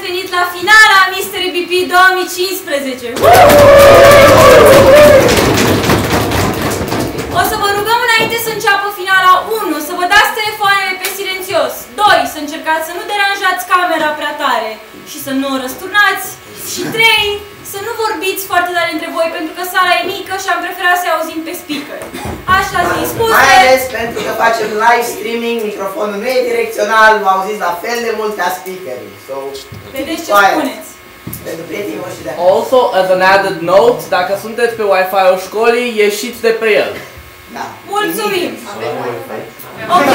venit la finala Mystery BP 2015! O să vă rugăm înainte să înceapă finala 1 să vă dați telefoanele pe silențios, 2 să încercați să nu deranjați camera prea tare și să nu o răsturnați și 3 să nu vorbiți foarte tare între voi pentru că sala e mică și am preferat să-i auzim pe speaker. Așa fiind spuse... Mai ales pentru că facem live streaming, microfonul nu e direcțional, vă auziți la fel de mult ca speakerii. So, vedeți ce spuneți. Pentru prietenii voștri de Also, as an added note, dacă sunteți pe Wi-Fi-ul școlii, ieșiți de pe el. Da. Mulțumim! Ok.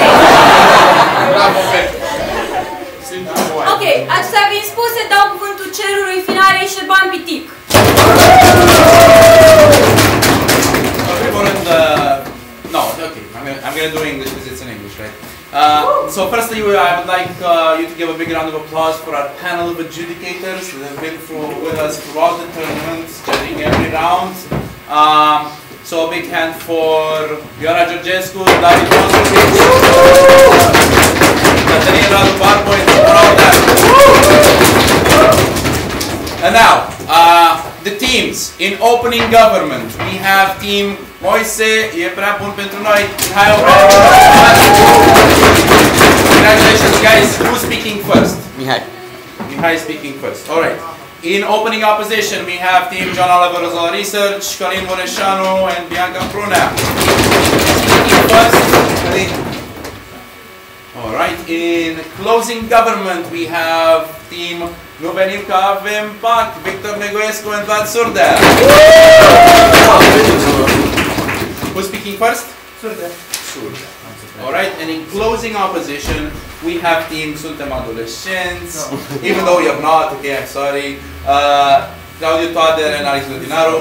Ok, acestea fiind spuse, dau cuvântul cerului finalei Șerban Pitic. No, okay, I'm gonna do English because it's in English, right? So firstly, I would like you to give a big round of applause for our panel of adjudicators that have been with us throughout the tournament, judging every round. So a big hand for Ioana Georgescu, David Moskovic, Cătălin Radu Barbo, and all that. And now, the teams in opening government. We have team Moise, e prea bun pentru noi. Mihai, congratulations guys. Who's speaking first? Mihai. Mihai is speaking first. All right. In opening opposition, we have team John Oliver Zola Research, Călin Mureșanu, and Bianca Prunea. Speaking first. All right. In closing government, we have team Nu venim că avem pact, Victor Negoescu and Vlad Surdea. Who's speaking first? Surdea. All right, and in closing opposition, we have team Suntem Adolescenți, even though you're not, okay, I'm sorry. Claudiu Toader and Alex Lutinaru.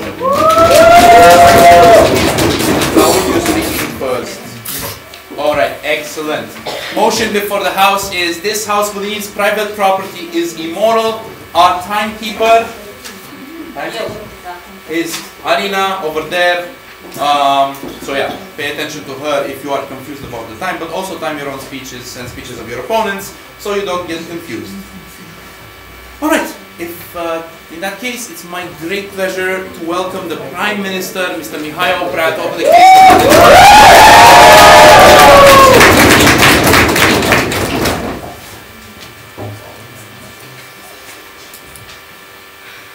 Claudiu, you're speaking first. All right, excellent. Motion before the House is this House believes private property is immoral. Our timekeeper is Alina over there. So yeah, pay attention to her if you are confused about the time, but also time your own speeches and speeches of your opponents so you don't get confused. All right, in that case, it's my great pleasure to welcome the Prime Minister, Mr. Mihai Oprea, over the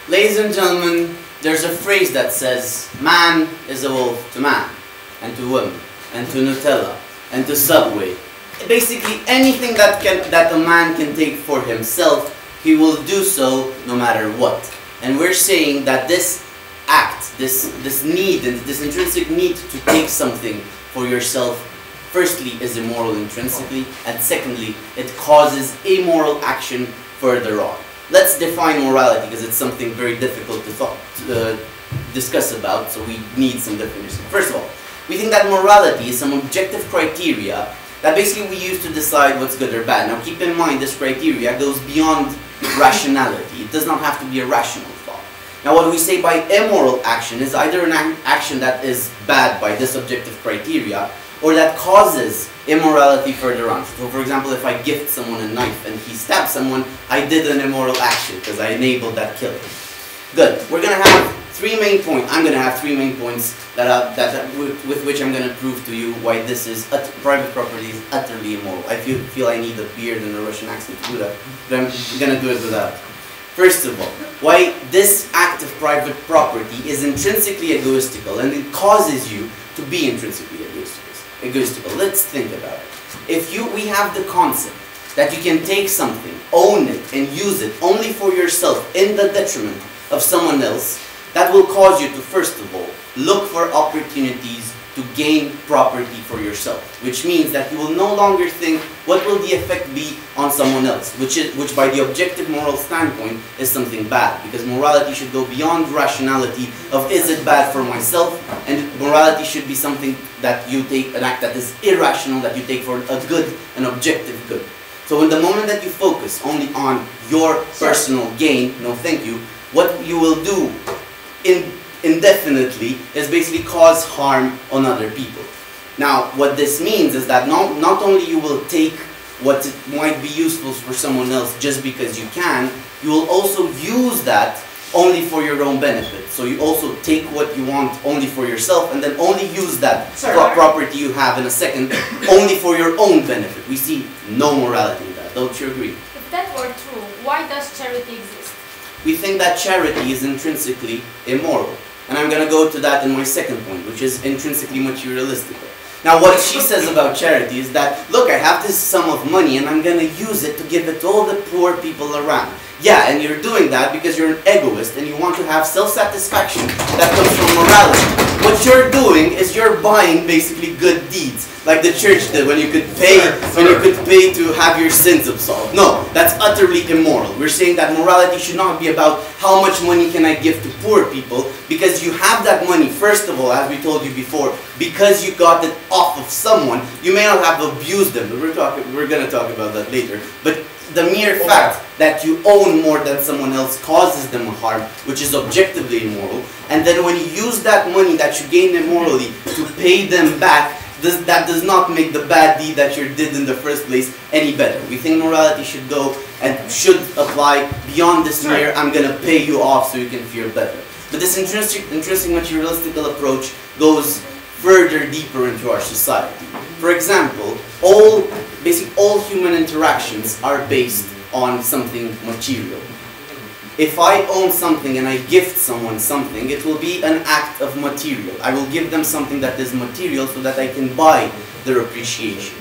Ladies and gentlemen, there's a phrase that says, man is a wolf to man, and to women, and to Nutella, and to Subway. Basically, anything that a man can take for himself, he will do so no matter what. And we're saying that this act, this need, and this intrinsic need to take something for yourself, firstly is immoral intrinsically, and secondly, it causes amoral action further on. Let's define morality, because it's something very difficult to discuss about, so we need some definition. First of all, we think that morality is some objective criteria that basically we use to decide what's good or bad. Now keep in mind, this criteria goes beyond rationality. It does not have to be a rational thought. Now what we say by immoral action is either an action that is bad by this objective criteria, or that causes immorality further on. So for example, if I gift someone a knife and he stabs someone, I did an immoral action because I enabled that killing. Good. We're going to have three main points. I'm going to have three main points with which I'm going to prove to you why this is private property is utterly immoral. I feel I need a beard and a Russian accent to do that, but I'm going to do it without. First of all, why this act of private property is intrinsically egoistical, and it causes you to be intrinsically egoistical. Let's think about it. We have the concept that you can take something, own it, and use it only for yourself in the detriment of someone else, that will cause you to, first of all, look for opportunities to gain property for yourself, which means that you will no longer think what will the effect be on someone else, which by the objective moral standpoint is something bad, because morality should go beyond rationality of is it bad for myself, and morality should be something that you take, an act that is irrational, that you take for a good, an objective good. So in the moment that you focus only on your personal gain, no thank you, what you will do indefinitely is basically cause harm on other people. Now, what this means is that not only you will take what might be useful for someone else just because you can, you will also use that only for your own benefit. So you also take what you want only for yourself and then only use that property you have in a second only for your own benefit. We see no morality in that. Don't you agree? If that were true, why does charity exist? We think that charity is intrinsically immoral. And I'm going to go to that in my second point, which is intrinsically materialistic. Now what she says about charity is that, look, I have this sum of money and I'm going to use it to give it to all the poor people around. Yeah, and you're doing that because you're an egoist and you want to have self-satisfaction that comes from morality. What you're doing is you're buying basically good deeds, like the church did when you could pay to have your sins absolved. No, that's utterly immoral. We're saying that morality should not be about how much money can I give to poor people, because you have that money, first of all, as we told you before, because you got it off of someone. You may not have abused them, but we're going to talk about that later. But the mere fact that you own more than someone else causes them harm, which is objectively immoral, and then when you use that money that you gain immorally to pay them back, that does not make the bad deed that you did in the first place any better. We think morality should go and should apply beyond this mere, I'm going to pay you off so you can feel better. But this intrinsic materialistical approach goes further deeper into our society. For example, basically all human interactions are based on something material. If I own something and I gift someone something, it will be an act of material. I will give them something that is material so that I can buy their appreciation.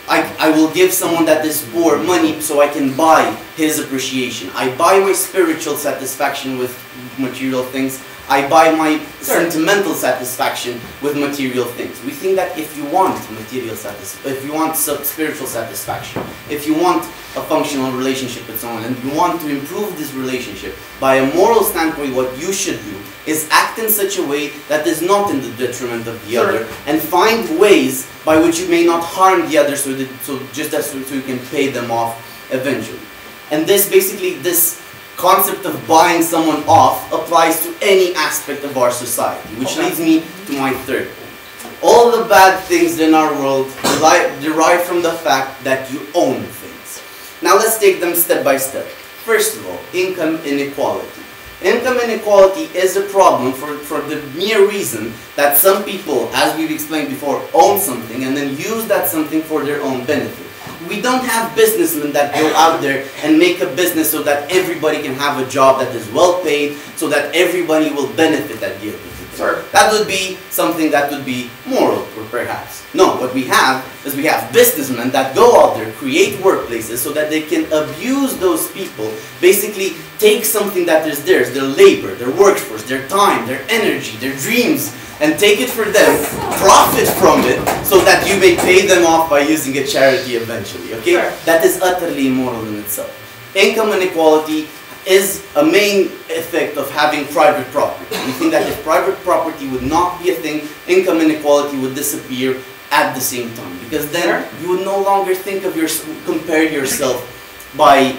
I will give someone that is poor money so I can buy his appreciation. I buy my spiritual satisfaction with material things. I buy my sentimental satisfaction with material things. We think that if you want material satisfaction, if you want spiritual satisfaction, if you want a functional relationship with someone and you want to improve this relationship, by a moral standpoint, what you should do is act in such a way that is not in the detriment of the other, and find ways by which you may not harm the other so you can pay them off eventually. And this concept of buying someone off applies to any aspect of our society, which leads me to my third point. All the bad things in our world derive from the fact that you own things. Now let's take them step by step. First of all, income inequality. Income inequality is a problem for the mere reason that some people, as we've explained before, own something and then use that something for their own benefit. We don't have businessmen that go out there and make a business so that everybody can have a job that is well paid, so that everybody will benefit at the end of the day. That would be something that would be moral, perhaps. No, what we have is we have businessmen that go out there, create workplaces so that they can abuse those people, basically take something that is theirs, their labor, their workforce, their time, their energy, their dreams, and take it for them, profit from it, so that you may pay them off by using a charity eventually, okay? That is utterly immoral in itself. Income inequality is a main effect of having private property. We think that if private property would not be a thing, income inequality would disappear at the same time. Because then you would no longer think of compare yourself by,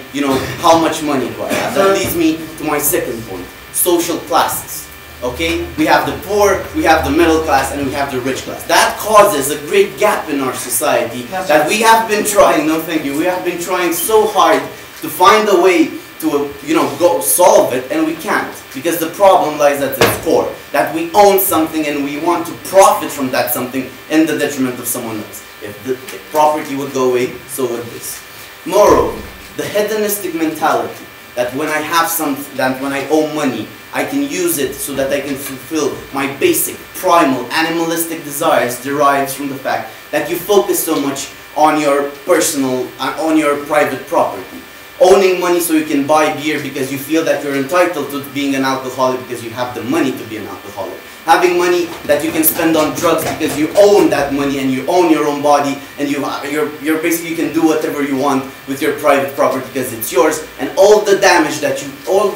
how much money do I have. That leads me to my second point, social classes. Okay, we have the poor, we have the middle class, and we have the rich class. That causes a great gap in our society that we have been trying, we have been trying so hard to find a way to, go solve it, and we can't. Because the problem lies at its core, that we own something and we want to profit from that something in the detriment of someone else. If the property would go away, so would this. Moreover, the hedonistic mentality, that when I have that when I owe money, I can use it so that I can fulfill my basic, primal, animalistic desires, derives from the fact that you focus so much on your on your private property. Owning money so you can buy beer because you feel that you're entitled to being an alcoholic because you have the money to be an alcoholic. Having money that you can spend on drugs because you own that money and you own your own body, and you're basically, you can do whatever you want with your private property because it's yours, and all the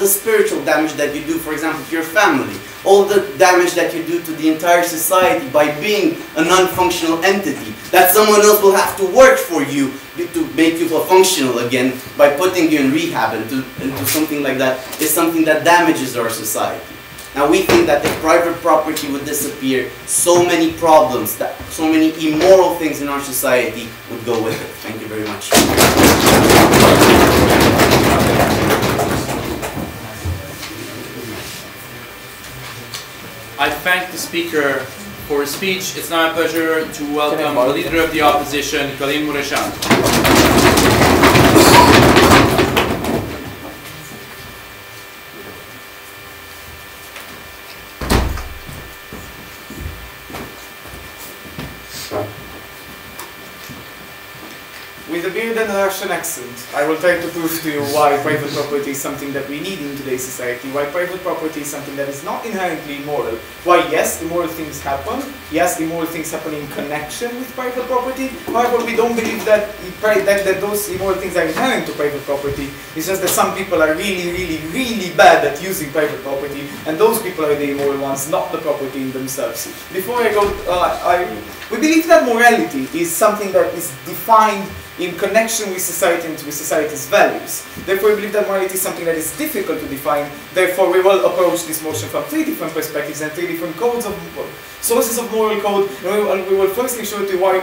spiritual damage that you do, for example, to your family, all the damage that you do to the entire society by being a non-functional entity, that someone else will have to work for you to make you functional again by putting you in rehab and into something like that, is something that damages our society. Now we think that if private property would disappear, so many problems, so many immoral things in our society would go with it. Thank you very much. I thank the speaker for his speech. It's now my pleasure to welcome the leader of the opposition, Karim Mureshan. With a beard and a Russian accent, I will try to prove to you why private property is something that we need in today's society, why private property is something that is not inherently immoral, why yes, immoral things happen, yes, immoral things happen in connection with private property, however, we don't believe that those immoral things are inherent to private property. It's just that some people are really bad at using private property, and those people are the immoral ones, not the property in themselves. Before I go, we believe that morality is something that is defined in connection with society and with society's values. Therefore, we believe that morality is something that is difficult to define. Therefore, we will approach this motion from 3 different perspectives and 3 different codes of sources of moral code. And we will firstly show to you why,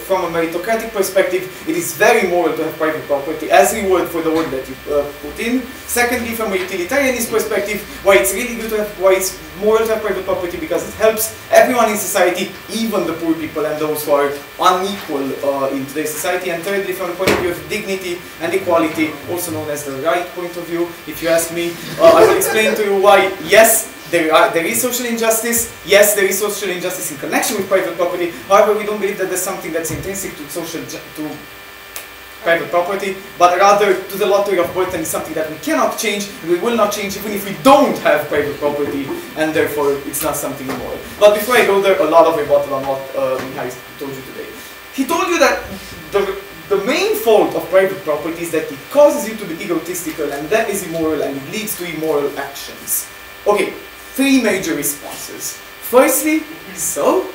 from a meritocratic perspective, it is very moral to have private property as reward for the work that you put in. Secondly, from a utilitarianist perspective, why it's really good to have, why it's moral to have private property, because it helps everyone in society, even the poor people and those who are unequal in today's society. And thirdly, from the point of view of dignity and equality, also known as the right point of view, if you ask me, I will explain to you why, yes, there is social injustice. Yes, there is social injustice in connection with private property. However, we don't believe that there's something that's intrinsic to private property, but rather to the lottery of birth, and is something that we cannot change, and we will not change even if we don't have private property, and therefore it's not something immoral. But before I go there, a lot of rebuttal on what Mihai told you today. He told you that the main fault of private property is that it causes you to be egotistical, and that is immoral, and it leads to immoral actions. Okay, 3 major responses. Firstly, so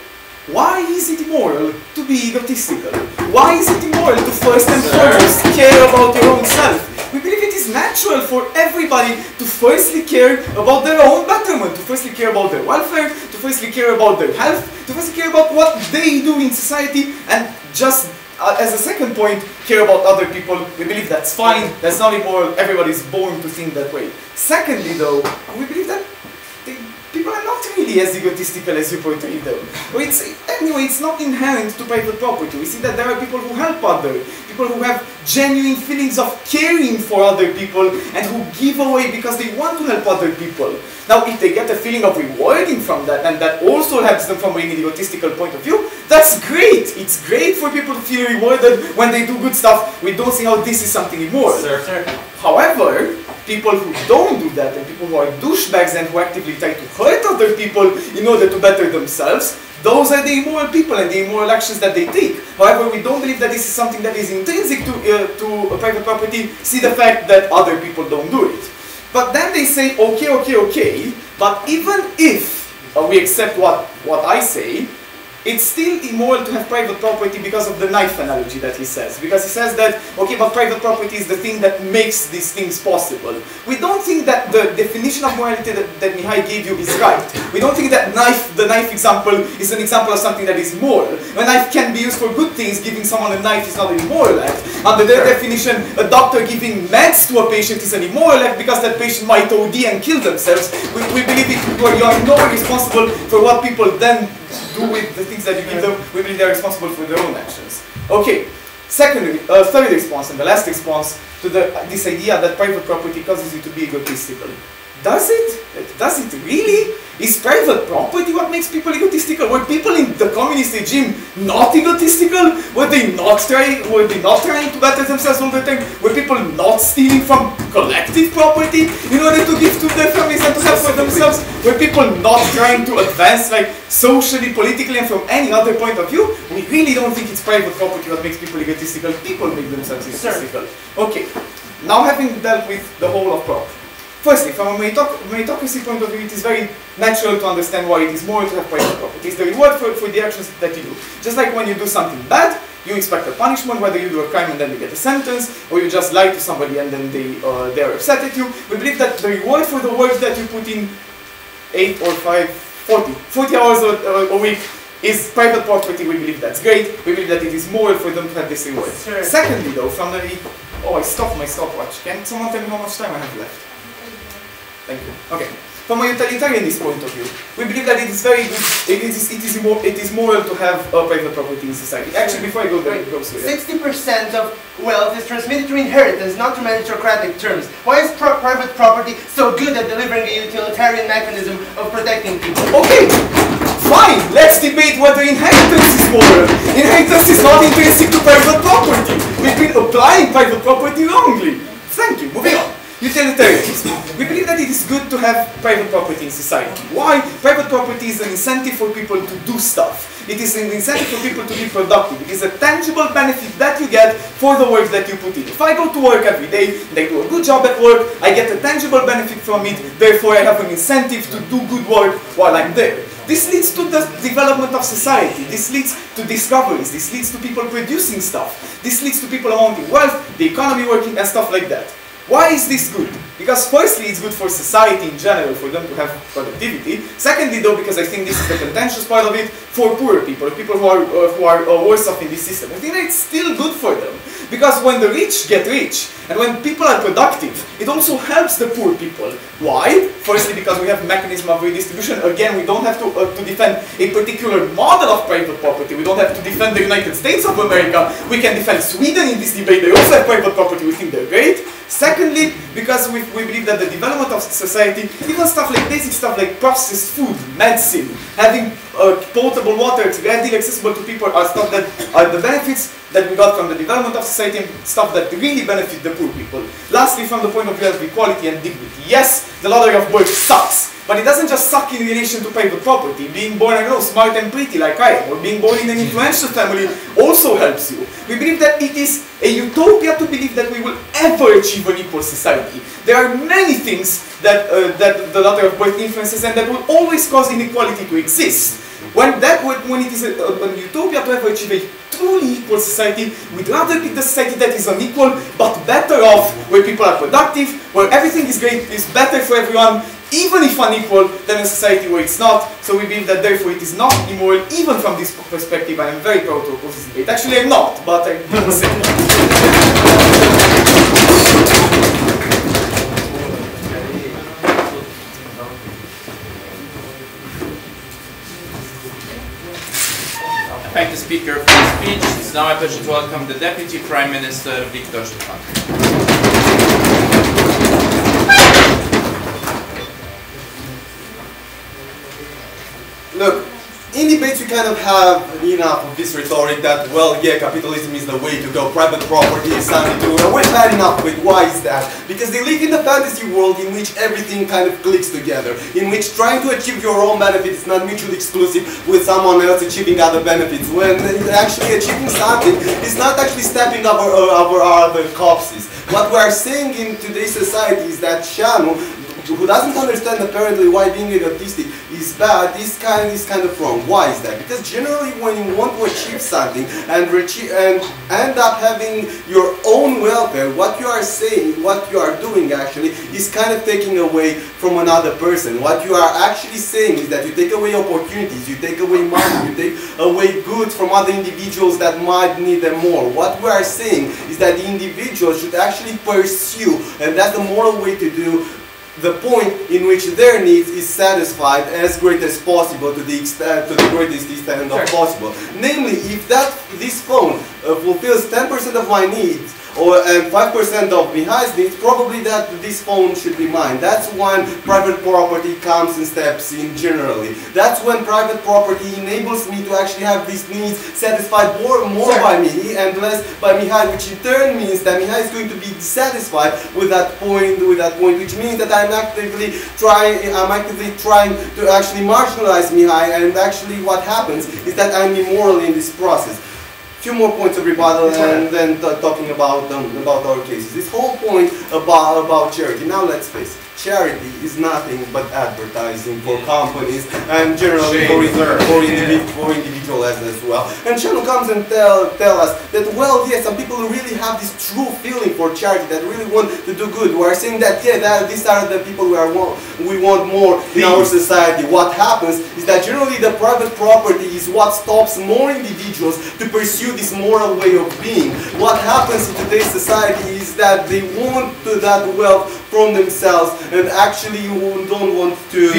why is it immoral to be egotistical? Why is it immoral to first and foremost care about your own self? We believe it is natural for everybody to firstly care about their own betterment, to firstly care about their welfare, to firstly care about their health, to firstly care about what they do in society, and just as a second point, care about other people. We believe that's fine, that's not immoral, everybody is born to think that way. Secondly though, we believe that people are not really as egotistical as you portray them. Anyway, it's not inherent to private property. We see that there are people who help others, people who have genuine feelings of caring for other people and who give away because they want to help other people. Now, if they get a feeling of rewarding from that, and that also helps them from an egotistical point of view, that's great. It's great for people to feel rewarded when they do good stuff. We don't see how this is something immoral. Sir. However, people who don't do that, and people who are douchebags and who actively try to hurt other people in order to better themselves, those are the immoral people and the immoral actions that they take. However, we don't believe that this is something that is intrinsic to private property. See the fact that other people don't do it. But then they say, okay, but even if we accept what I say, it's still immoral to have private property because of the knife analogy that he says. Because he says that, okay, but private property is the thing that makes these things possible. We don't think that the definition of morality that Mihai gave you is right. We don't think that the knife example is an example of something that is moral. A knife can be used for good things. Giving someone a knife is not an immoral act. Under their definition, a doctor giving meds to a patient is an immoral act because that patient might OD and kill themselves. We believe you are not responsible for what people then do with the things that you give them. We believe they are responsible for their own actions. Okay, third response and the last response to this idea that private property causes you to be egotistical. Does it? Does it really? Is private property what makes people egotistical? Were people in the communist regime not egotistical? Were they not trying to better themselves all the time? Were people not stealing from collective property in order to give to their families and to help for themselves? Were people not trying to advance, like, socially, politically, and from any other point of view? We really don't think it's private property what makes people egotistical. People make themselves egotistical. Okay, now having dealt with the whole of property. Firstly, from a meritocracy point of view, it is very natural to understand why it is moral to have private property. It's the reward for the actions that you do. Just like when you do something bad, you expect a punishment, whether you do a crime and then you get a sentence, or you just lie to somebody and then they are upset at you. We believe that the reward for the work that you put in 8 or 5, 40 hours a week is private property. We believe that's great. We believe that it is moral for them to have this reward. Sure. Secondly, though, from the... Oh, I stopped my stopwatch. Can someone tell me how much time I have left? Thank you. Okay. From a utilitarianist point of view, we believe that it is very good, it is moral to have private property in society. Actually, before I go there, 60% of wealth is transmitted through inheritance, not through meritocratic terms. Why is private property so good at delivering a utilitarian mechanism of protecting people? Okay, fine, let's debate whether inheritance is moral. Inheritance is not intrinsic to private property. We've been applying private property wrongly. Thank you, moving on. Utilitarianism. We believe that it is good to have private property in society. Why? Private property is an incentive for people to do stuff. It is an incentive for people to be productive. It is a tangible benefit that you get for the work that you put in. If I go to work every day and I do a good job at work, I get a tangible benefit from it, therefore I have an incentive to do good work while I'm there. This leads to the development of society. This leads to discoveries. This leads to people producing stuff. This leads to people amounting wealth, the economy working, and stuff like that. Why is this good? Because firstly, it's good for society in general, for them to have productivity. Secondly, though, because I think this is the contentious part of it, for poorer people, people who are worse off in this system. I think that it's still good for them. Because when the rich get rich, and when people are productive, it also helps the poor people. Why? Firstly, because we have mechanism of redistribution. Again, we don't have to defend a particular model of private property. We don't have to defend the United States of America. We can defend Sweden in this debate. They also have private property. We think they're great. Secondly, because we believe that the development of society, even stuff like basic stuff like processed food, medicine, having potable water readily accessible to people are stuff that are the benefits that we got from the development of society and stuff that really benefit the poor people. Lastly, from the point of view of equality and dignity, yes, the lottery of birth sucks, but it doesn't just suck in relation to private property. Being born, I don't know, smart and pretty like I am, or being born in an influential family also helps you. We believe that it is a utopia to believe that we will ever achieve an equal society. There are many things that, that the lottery of birth influences and that will always cause inequality to exist. When it is a utopia to ever achieve a truly equal society, we'd rather pick the society that is unequal but better off, where people are productive, where everything is great, is better for everyone, even if unequal, than a society where it's not. So we believe that therefore it is not immoral, even from this perspective. I am very proud to oppose this debate. Actually, I'm not, but I will say I thank the speaker for his speech. It's now my pleasure to welcome the Deputy Prime Minister, Victor Ștefan. Look, in debates we kind of have enough of this rhetoric that, well, yeah, capitalism is the way to go, private property is something to do. We've had enough of it. Why is that? Because they live in the fantasy world in which everything kind of clicks together, in which trying to achieve your own benefit is not mutually exclusive with someone else achieving other benefits. When actually achieving something is not actually stepping over other corpses. What we are saying in today's society is that Shanu, who doesn't understand apparently why being egotistic is bad, is kind of wrong. Why is that? Because generally when you want to achieve something and end up having your own welfare, what you are saying, what you are doing actually, is kind of taking away from another person. What you are actually saying is that you take away opportunities, you take away money, you take away goods from other individuals that might need them more. What we are saying is that the individual should actually pursue, and that's the moral way to do, the point in which their needs is satisfied as great as possible to the greatest extent possible. Namely, if this phone fulfills 10% of my needs and 5% of Mihai's needs, probably that this phone should be mine. That's when private property comes and steps in generally. That's when private property enables me to actually have these needs satisfied more by me and less by Mihai, which in turn means that Mihai is going to be satisfied with that point, which means that I'm actively trying to actually marginalize Mihai, and actually what happens is that I'm immoral in this process. Few more points of rebuttal and then talking about our cases. This whole point about charity. Now let's face it. charity is nothing but advertising for companies and generally for individuals as well. And Shannon comes and tell us that, well, yes, some people really have this true feeling for charity, that really want to do good. We are saying that, yeah, these are the people we want more in our society. What happens is that generally the private property is what stops more individuals to pursue this moral way of being. What happens in today's society is that they want that wealth from themselves and actually don't want to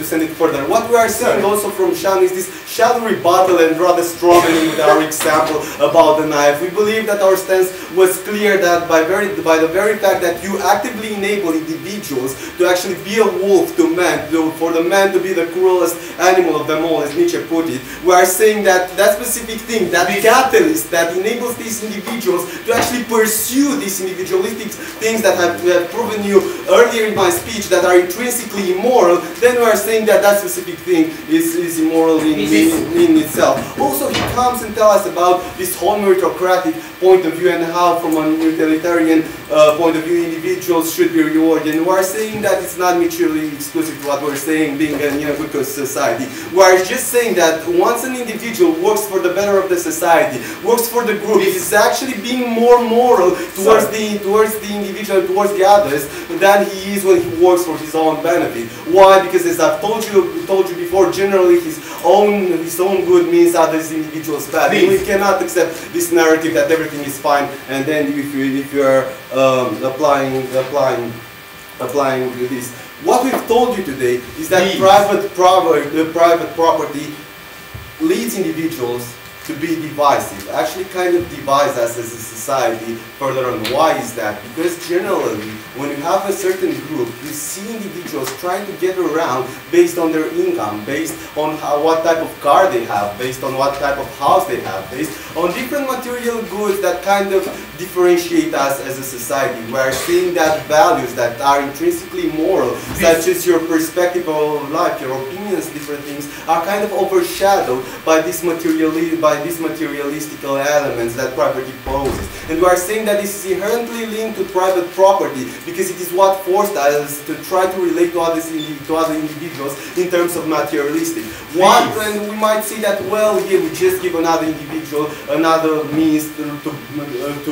send it further. What we are seeing also from Shan is this shallow rebuttal and rather struggling with our example about the knife. We believe that our stance was clear that by the very fact that you actively enable individuals to actually be a wolf to man, for the man to be the cruelest animal of them all, as Nietzsche put it, we are saying that that specific thing, that catalyst that enables these individuals to actually pursue these individualistic things that I have proven you earlier in my speech that are intrinsically immoral, then we are saying that that specific thing is immoral in itself. Also, he comes and tells us about this whole meritocratic point of view and how from a utilitarian point of view individuals should be rewarded. And we are saying that it's not mutually exclusive to what we're saying being in a good society. We are just saying that once an individual works for the better of the society, works for the group, he is actually being more moral towards the individual, towards the others, than he is when he works for his own benefit. Why? Because as I've told you before, generally his own good means others individuals bad. And we cannot accept this narrative that everything is fine, and then if you are applying this. What we've told you today is that private property leads individuals to be divisive, actually kind of divides us as a society further on. Why is that? Because generally, when you have a certain group, you see individuals trying to get around based on their income, based on what type of car they have, based on what type of house they have, based on different material goods that kind of differentiate us as a society. We are seeing that values that are intrinsically moral, such as your perspective of life, your opinions, different things, are kind of overshadowed by these materialistical elements that property poses. And we are saying that this is inherently linked to private property because it is what forced us to try to relate to other individuals in terms of materialistic. And we might see that, well, yeah, we just give another individual another means to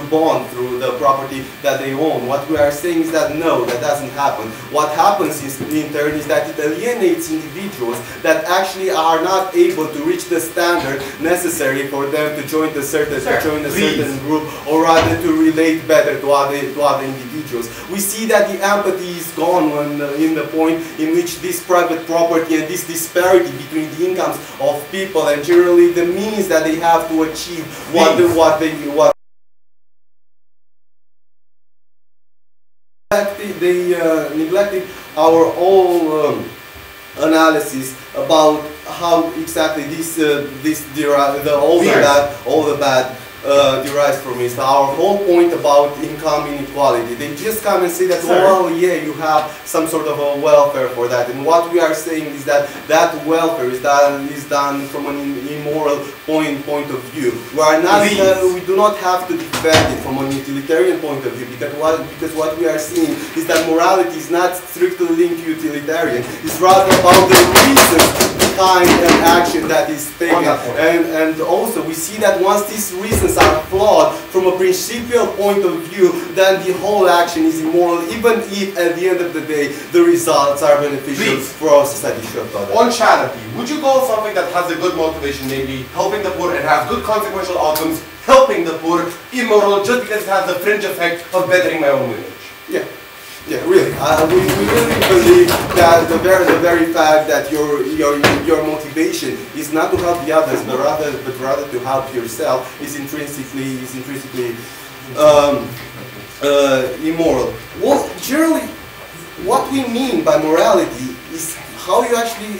bond through the property that they own. What we are saying is that no, that doesn't happen. What happens in turn is that it alienates individuals that actually are not able to reach the standard necessary for them to join a certain group, or rather to relate better to other individuals. We see that the empathy is gone in the point in which this private property and this disparity between the incomes of people and generally the means that they have to achieve they neglected our whole analysis about how exactly all the bad derives from it. Our whole point about income inequality. They just come and say that, well, yeah, you have some sort of a welfare for that. And what we are saying is that that welfare is done from an immoral point of view. We do not have to defend it from a utilitarian point of view, because what we are seeing is that morality is not strictly linked to utilitarian. It's rather about the reasons behind an action that is taken. And also we see that once these reasons are flawed from a principial point of view, then the whole action is immoral, even if at the end of the day the results are beneficial for our society. On charity, would you call something that has a good motivation, namely helping the poor and has good consequential outcomes, helping the poor, immoral just because it has the fringe effect of bettering my own image? Yeah, really. We really believe that the very fact that your motivation is not to help the others, but rather to help yourself is intrinsically immoral. Well, generally, what we mean by morality is how you actually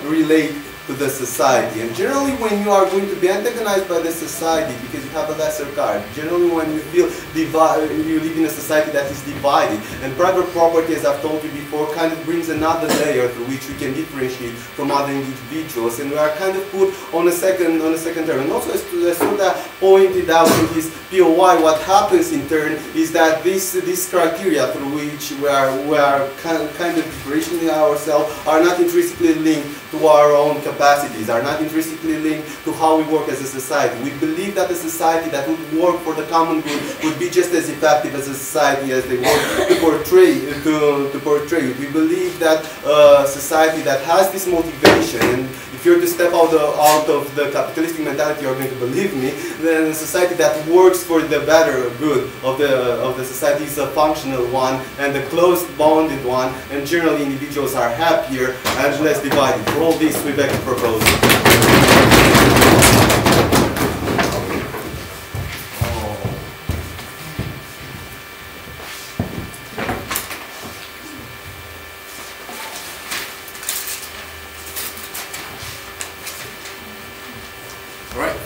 relate to the society. And generally when you are going to be antagonized by the society because you have a lesser card, generally when you feel you live in a society that is divided, and private property, as I've told you before, kind of brings another layer through which we can differentiate from other individuals, and we are kind of put on a second term. And also, as Suda pointed out in his POI, what happens in turn is that this criteria through which we are kind of differentiating ourselves are not intrinsically linked to our own capacities, are not intrinsically linked to how we work as a society. We believe that a society that would work for the common good would be just as effective as a society as they work to portray it. We believe that a society that has this motivation, and if you're to step out of the capitalistic mentality, you're going to believe me, then a society that works for the better good of the society is a functional one and a close bonded one, and generally individuals are happier and less divided. For all this, we beg to propose.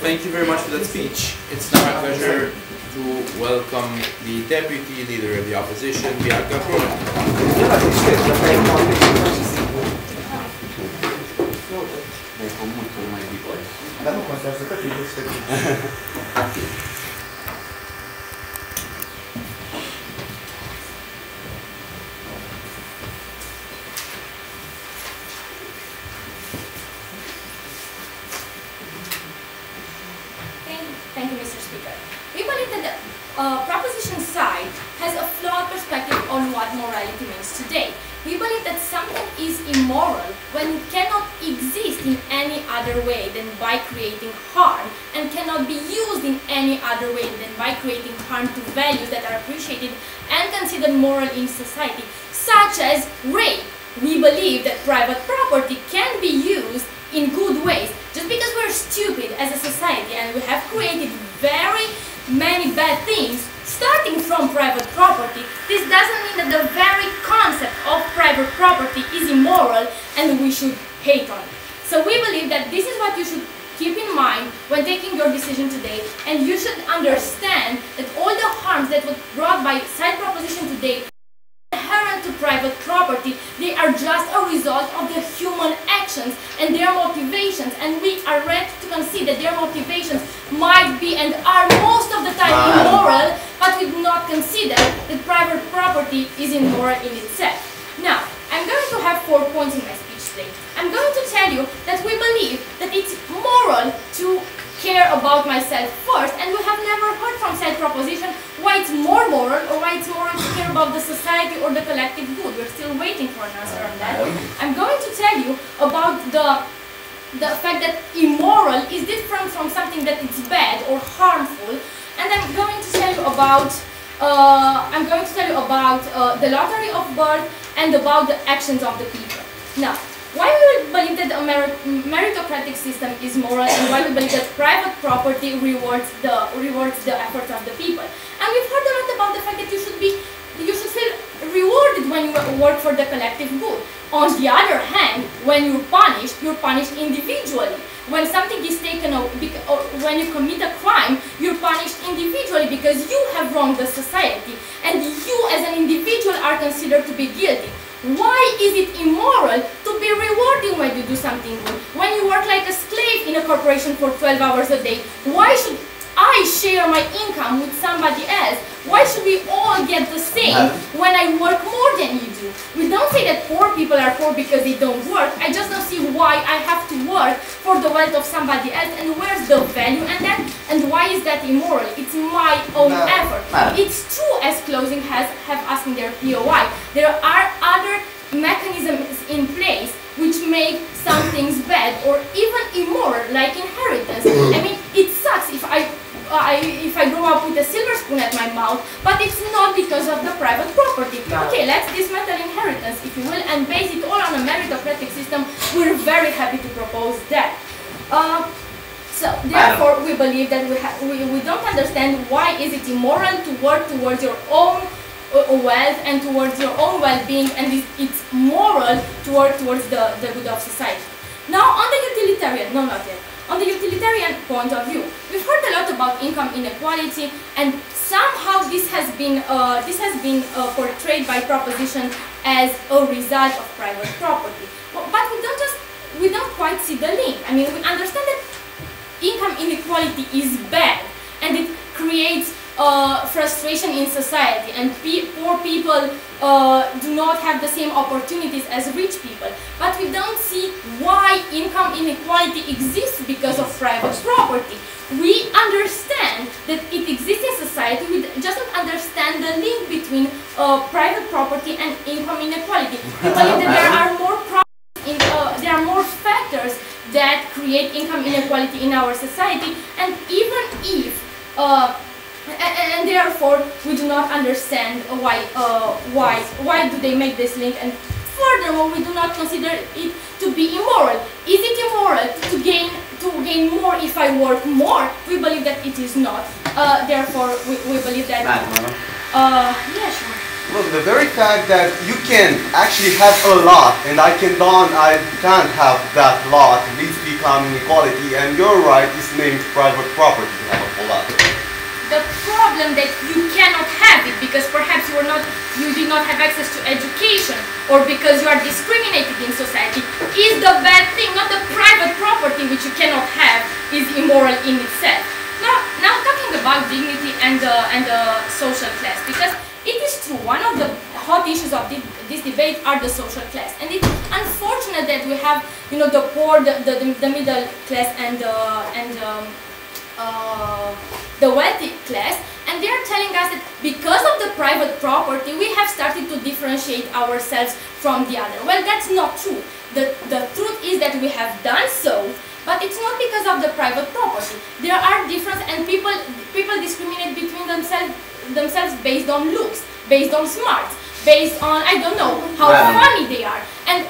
Thank you very much for that speech. It's now my pleasure to welcome the deputy leader of the opposition, the ARGO Thank you, Mr. Speaker. We believe that the proposition side has a flawed perspective on what morality means today. We believe that something is immoral when it cannot exist in any other way than by creating harm, and cannot be used in any other way than by creating harm to values that are appreciated and considered moral in society, such as rape. We believe that private property can be used in good ways. Just because we're stupid as a society and we have created very many bad things starting from private property, this doesn't mean that the very concept of private property is immoral and we should hate on it. So we believe that this is what you should keep in mind when taking your decision today, and you should understand that all the harms that were brought by side proposition today inherent to private property, they are just a result of the human actions and their motivations, and we are ready to concede that their motivations might be and are most of the time immoral, but we do not consider that private property is immoral in itself. Now, I'm going to have 4 points in my speech today. I'm going to tell you that we believe that it's moral to care about myself first, and we have never heard from side proposition why it's more moral or why it's moral to care about the society or the collective good. We're still waiting for an answer on that. I'm going to tell you about the fact that immoral is different from something that is bad or harmful, and I'm going to tell you about the lottery of birth and about the actions of the people. Now, why we believe that the meritocratic system is moral, and why we believe that private property rewards the efforts of the people. And we've heard a lot about the fact that you should feel rewarded when you work for the collective good. On the other hand, when you're punished individually. When something is taken out, or when you commit a crime, you're punished individually because you have wronged the society, and you as an individual are considered to be guilty. Why is it immoral to be rewarding when you do something good? When you work like a slave in a corporation for 12 hours a day, why should I share my income with somebody else? Why should we all get the same when I work more than you do? We don't say that poor people are poor because they don't work. I just don't see why I have to work for the wealth of somebody else, and where's the value in that, and why is that immoral? It's my own effort. It's true, as closing have asked in their POI, there are other mechanisms in place which make some things bad or even immoral, like inheritance. I mean, it sucks if I grow up with a silver spoon at my mouth, but it's not because of the private property. Okay, let's dismantle inheritance, if you will, and base it all on a meritocratic system. We're very happy to propose that. So therefore, we believe that we don't understand why is it immoral to work towards your own wealth and towards your own well-being, and it's moral to work towards the good of society. Now, on the utilitarian, no, not yet. On the utilitarian point of view, we've heard a lot about income inequality, and somehow this has been portrayed by proposition as a result of private property. But we don't quite see the link. I mean, we understand that income inequality is bad, and it creates frustration in society, and poor people do not have the same opportunities as rich people. But we don't see why income inequality exists because of private property. We understand that it exists in society, we just don't understand the link between private property and income inequality. We believe that there are more factors that create income inequality in our society, and even if and therefore we do not understand why do they make this link, and furthermore we do not consider it to be immoral. Is it immoral to gain more if I work more? We believe that it is not. Therefore we believe that yeah, sure. Look, the very fact that you can actually have a lot and I can't have that lot leads to income inequality, and your right is named private property to have a whole lot. The problem that you cannot have it because perhaps you did not have access to education, or because you are discriminated in society, is the bad thing, not the private property which you cannot have is immoral in itself. Now talking about dignity and the social class, because it is true, one of the hot issues of this debate are the social class, and it's unfortunate that we have, you know, the poor, the middle class, and the wealthy class, and they are telling us that because of the private property we have started to differentiate ourselves from the other. Well, that's not true. The truth is that we have done so, but it's not because of the private property. There are differences, and people discriminate between themselves based on looks, based on smarts, based on, I don't know, how funny they are. And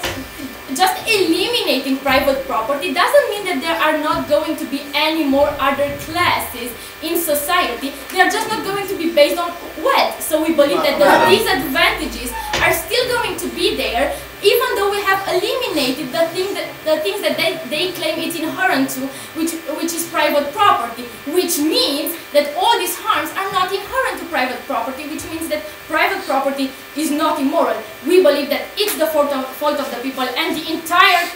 just eliminating private property doesn't mean that there are not going to be any more other classes in society. They are just not going to be based on wealth. So we believe that the disadvantages are still going to be there, even though we have eliminated the things that they claim it's inherent to, which is private property, which means that all these harms are not inherent to private property, which means that private property is not immoral. We believe that it's the fault of the people, and the entire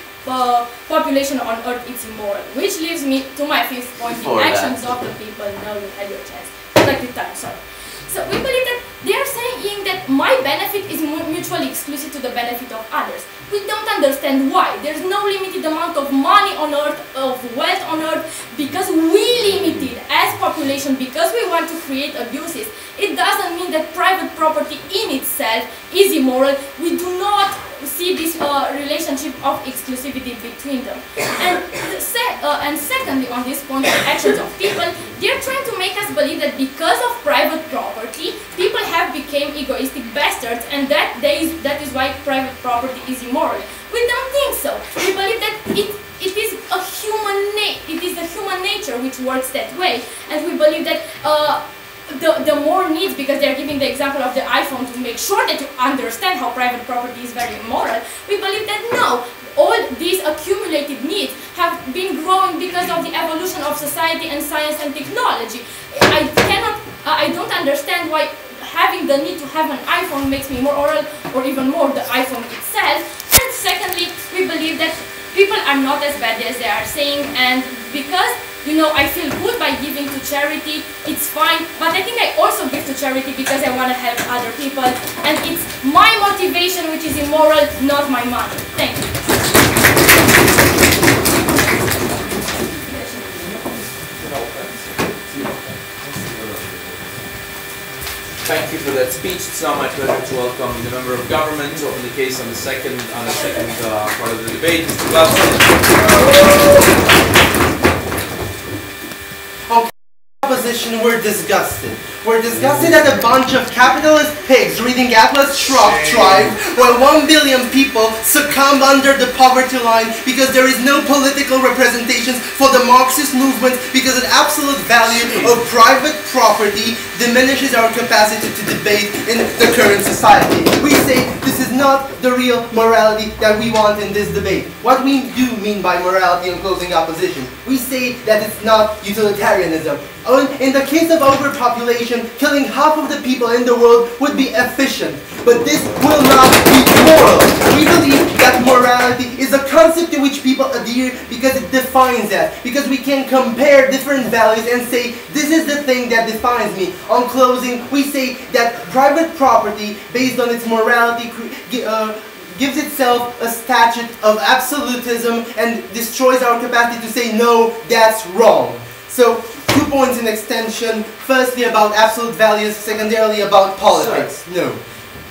population on earth is immoral. Which leads me to my fifth point: the actions of the people. Now you had your chance. Collective time, sorry. So we believe that they are saying that my benefit is mutually exclusive to the benefit of others. We don't understand why. There's no limited amount of money on earth, of wealth on earth, because we limited as population, because we want to create abuses. It doesn't mean that private property in itself is immoral. We do not see this relationship of exclusivity between them. And secondly, on this point of actions of people, they're trying to make us believe that because of private property, people have become egoistic bastards, and that is why private property is immoral. We don't think so. We believe that it is the human nature which works that way, and we believe that the more needs, because they're giving the example of the iPhone to make sure that you understand how private property is very immoral, we believe that no, all these accumulated needs have been growing because of the evolution of society and science and technology. I don't understand why having the need to have an iPhone makes me more moral, or even more the iPhone itself. And secondly, we believe that people are not as bad as they are saying, and because, you know, I feel good by giving to charity, it's fine, but I think I also give to charity because I want to help other people, and it's my motivation which is immoral, not my money. Thank you. Thank you for that speech. It's now my pleasure to welcome the member of government to open the case on the second part of the debate, Mr. Gladstone. Opposition, we're disgusted. We're disgusted at a bunch of capitalist pigs reading Atlas Shrugged Tribe while 1 billion people succumb under the poverty line because there is no political representations for the Marxist movement, because the absolute value of private property diminishes our capacity to debate in the current society. We say this is not the real morality that we want in this debate. What we do mean by morality in closing opposition, we say that it's not utilitarianism. In the case of overpopulation, killing half of the people in the world would be efficient, but this will not be moral. We believe that morality is a concept to which people adhere because it defines us, because we can compare different values and say, this is the thing that defines me. On closing, we say that private property, based on its morality, gives itself a statute of absolutism and destroys our capacity to say, no, that's wrong. So, 2 points in extension. Firstly, about absolute values. Secondarily, about politics. No.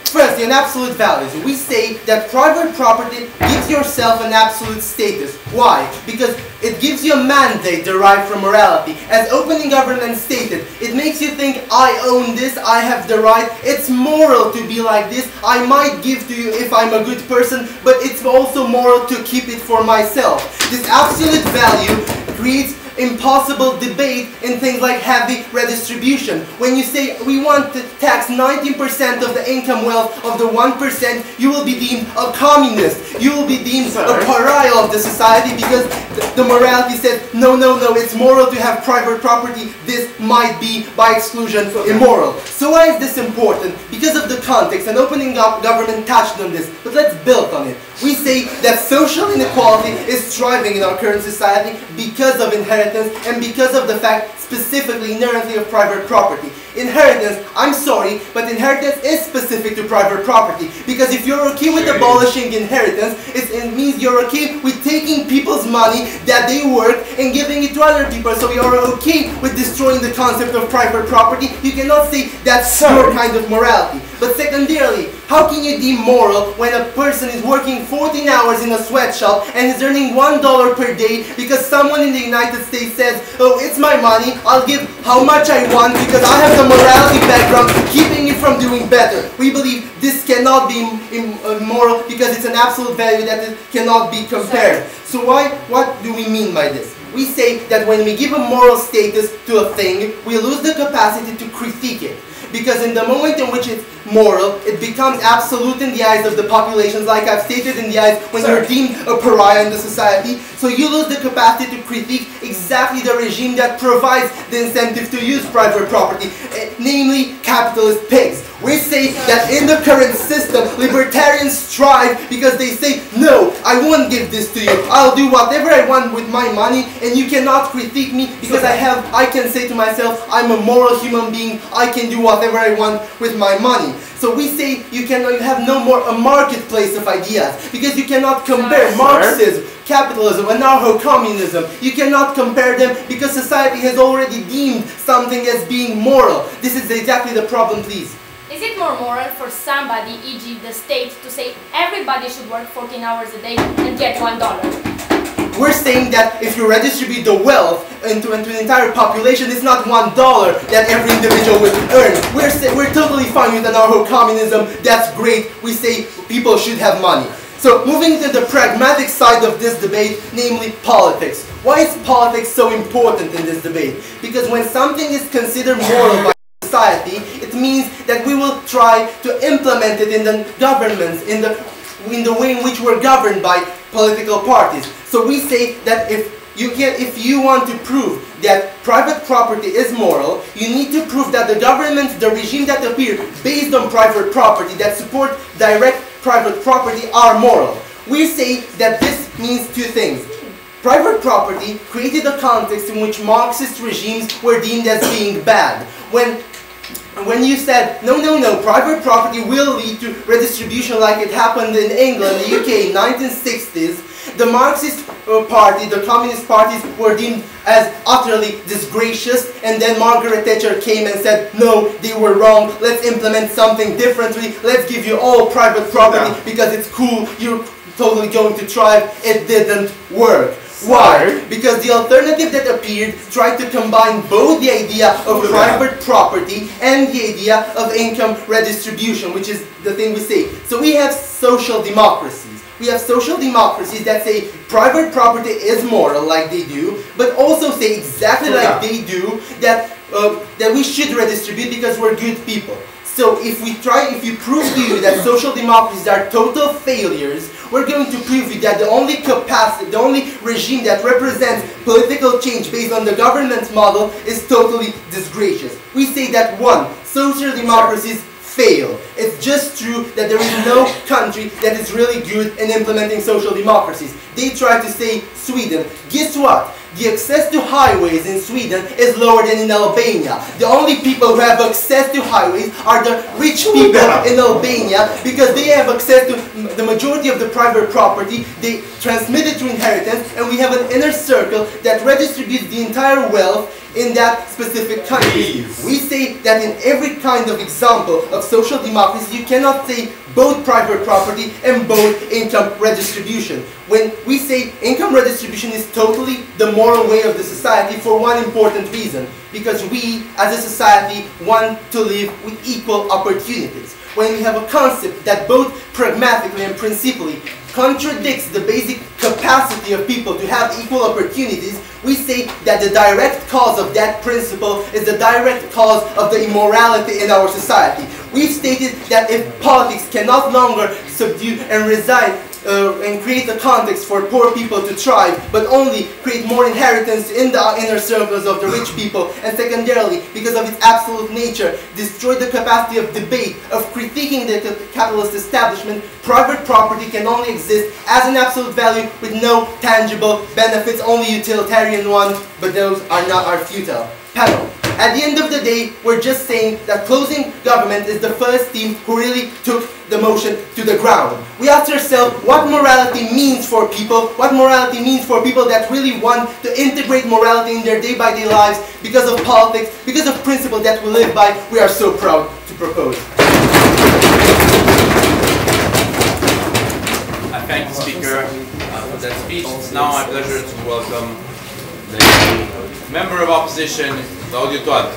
Firstly, on absolute values, we say that private property gives yourself an absolute status. Why? Because it gives you a mandate derived from morality. As opening government stated, it makes you think, I own this, I have the right, it's moral to be like this, I might give to you if I'm a good person, but it's also moral to keep it for myself. This absolute value creates impossible debate in things like heavy redistribution. When you say we want to tax 19% of the income wealth of the 1%, you will be deemed a communist. You will be deemed a pariah of the society because the morality says, no, no, no, it's moral to have private property. This might be, by exclusion, immoral. So why is this important? Because of the context, and opening up government touched on this, but let's build on it. We say that social inequality is thriving in our current society because of inheritance and because of the fact, specifically, inherently, of private property. Inheritance, I'm sorry, but inheritance is specific to private property. Because if you're okay with abolishing inheritance, it means you're okay with taking people's money that they work and giving it to other people. So you're okay with destroying the concept of private property. You cannot say that's your kind of morality. But secondarily, how can you deem moral when a person is working 14 hours in a sweatshop and is earning $1 per day because someone in the United States says, oh, it's my money, I'll give how much I want because I have the morality background keeping me from doing better. We believe this cannot be immoral because it's an absolute value that it cannot be compared. So what do we mean by this? We say that when we give a moral status to a thing, we lose the capacity to critique it. Because in the moment in which it's moral, it becomes absolute in the eyes of the populations, like I've stated, in the eyes when you're deemed a pariah in the society. So you lose the capacity to critique exactly the regime that provides the incentive to use private property, namely capitalist pigs. We say that in the current system, libertarians strive because they say, no, I won't give this to you. I'll do whatever I want with my money and you cannot critique me because I can say to myself, I'm a moral human being, I can do whatever I want with my money. So we say you have no more a marketplace of ideas because you cannot compare Marxism, capitalism, anarcho-communism. You cannot compare them because society has already deemed something as being moral. This is exactly the problem, please. Is it more moral for somebody, e.g. the state, to say everybody should work 14 hours a day and get $1? We're saying that if you redistribute the wealth into the entire population, it's not $1 that every individual will earn. We're totally fine with anarcho-communism. That's great. We say people should have money. So moving to the pragmatic side of this debate, namely politics. Why is politics so important in this debate? Because when something is considered moral by society, it means that we will try to implement it in the governments, in the way in which we're governed by political parties. So we say that if you want to prove that private property is moral, you need to prove that the government, the regime that appear based on private property, that support direct private property, are moral. We say that this means two things. Private property created a context in which Marxist regimes were deemed as being bad. When you said, no, private property will lead to redistribution like it happened in England, the UK in 1960s, the Marxist party, the communist parties were deemed as utterly disgracious, and then Margaret Thatcher came and said, no, they were wrong, let's implement something differently, let's give you all private property because it's cool, you're totally going to thrive. It didn't work. Why? Because the alternative that appeared tried to combine both the idea of private property and the idea of income redistribution, which is the thing we say. So we have social democracies. We have social democracies that say private property is moral, like they do, but also say exactly like they do that we should redistribute because we're good people. So if you prove to you that social democracies are total failures, we're going to prove to you that the only regime that represents political change based on the governance model is totally disgracious. We say that 1, social democracies fail. It's just true that there is no country that is really good in implementing social democracies. They try to say Sweden. Guess what? The access to highways in Sweden is lower than in Albania. The only people who have access to highways are the rich people in Albania because they have access to the majority of the private property. They transmit it through inheritance, and we have an inner circle that redistributes the entire wealth in that specific country. We say that in every kind of example of social democracy, you cannot say both private property and both income redistribution. When we say income redistribution is totally the moral way of the society for one important reason, because we as a society want to live with equal opportunities. When we have a concept that both pragmatically and principally contradicts the basic capacity of people to have equal opportunities, we say that the direct cause of that principle is the direct cause of the immorality in our society. We've stated that if politics can no longer subdue and reside and create a context for poor people to thrive, but only create more inheritance in the inner circles of the rich people, and secondarily, because of its absolute nature, destroy the capacity of debate, of critiquing the capitalist establishment, private property can only exist as an absolute value with no tangible benefits, only utilitarian ones, but those are futile. Panel. At the end of the day, we're just saying that closing government is the first team who really took the motion to the ground. We asked ourselves what morality means for people, what morality means for people that really want to integrate morality in their day-by-day lives because of politics, because of principles that we live by. We are so proud to propose. I thank the speaker for that speech. It's now my pleasure to welcome the member of opposition, Claudio Toad.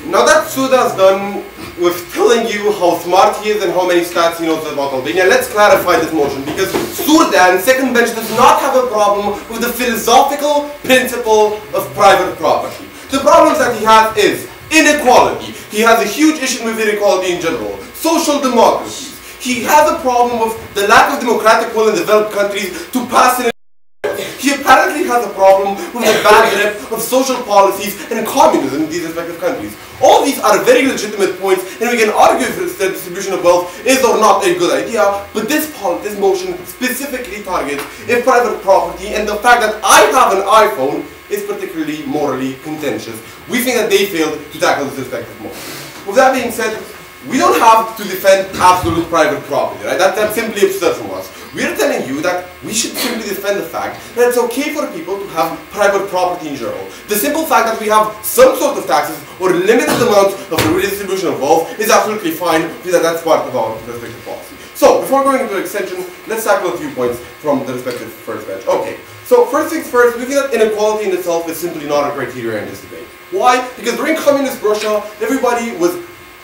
Now that Suda's done with telling you how smart he is and how many stats he knows about Albania, let's clarify this motion, because Surdan, second bench, does not have a problem with the philosophical principle of private property. The problems that he has is inequality. He has a huge issue with inequality in general. Social democracy. He has a problem with the lack of democratic will in developed countries to pass an. He apparently has a problem with the bad rep of social policies and communism in these respective countries. All these are very legitimate points, and we can argue if the distribution of wealth is or not a good idea, but this motion specifically targets a private property, and the fact that I have an iPhone is particularly morally contentious. We think that they failed to tackle this respective motion. With that being said, we don't have to defend absolute private property, right? That's simply absurd from us. We are telling you that we should simply defend the fact that it's okay for people to have private property in general. The simple fact that we have some sort of taxes or limited amount of the redistribution of wealth is absolutely fine, because that's part of our respective policy. So, before going into extension, let's tackle a few points from the respective first bench. Okay, so first things first, we think that inequality in itself is simply not a criteria in this debate. Why? Because during communist Russia, everybody was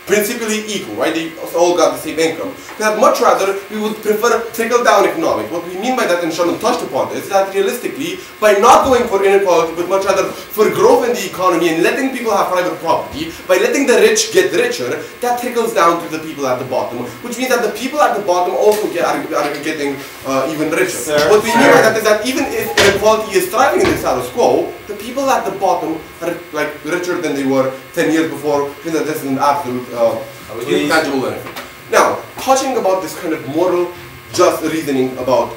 principally equal, right? They all got the same income. But much rather, we would prefer trickle-down economics. What we mean by that, and Shannon touched upon this, is that realistically, by not going for inequality, but much rather for growth in the economy and letting people have private property, by letting the rich get richer, that trickles down to the people at the bottom, which means that the people at the bottom also are getting even richer. What we mean by that is that even if inequality is thriving in the status quo, the people at the bottom are like richer than they were 10 years before, because that this is an absolute tangible benefit. Now, touching about this kind of moral, just reasoning about